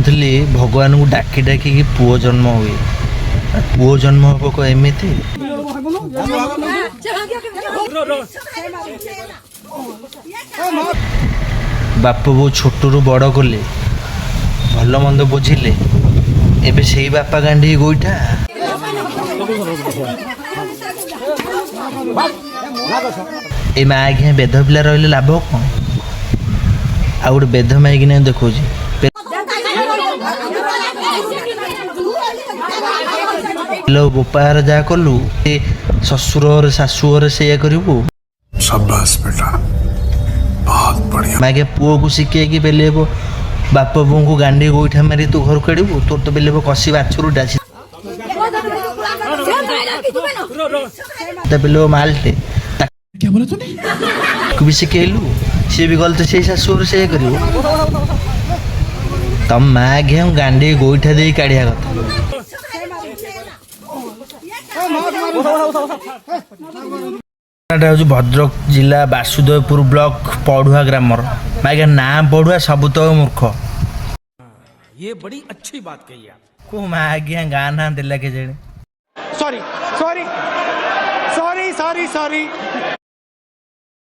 ଭାବୁଥିଲି ଭଗବାନ को डाकी डाकी पुओ जन्म हुए पुओ जन्म हम को एमती बाप बो छोट रु बड़ कले भल मंद बुझिले एबे सेई बापा गांधी गोईठा ए माँ आज्ञा बेद पिला रही लाभ कौन आ गोटे बेद माइक ना देखो बोपार जा कलु ससुर शाशुर से करू शाबाश बेटा बहुत बढ़िया मागे पुओ को शिखे बेलेब बाप बो को गांडी गोईठा मारी तू घर काढ़ू तोर तो बेलेब कसी बाछरू डासी बेलेब मालटे क्या बोला तूने भी शिखेलु सी भी गलत से शाशुर से करू तम माँ घे गांडी गोईठा दे काढ़िया कथा भद्रक जिला वासुदेवपुर ब्लॉक पढ़ुआ ग्रामर मागे ना पढ़ुआ सब तो मूर्ख ये बड़ी अच्छी बात कही आप को मागिया गाँ ना दिला के जड़े sorry sorry sorry sorry sorry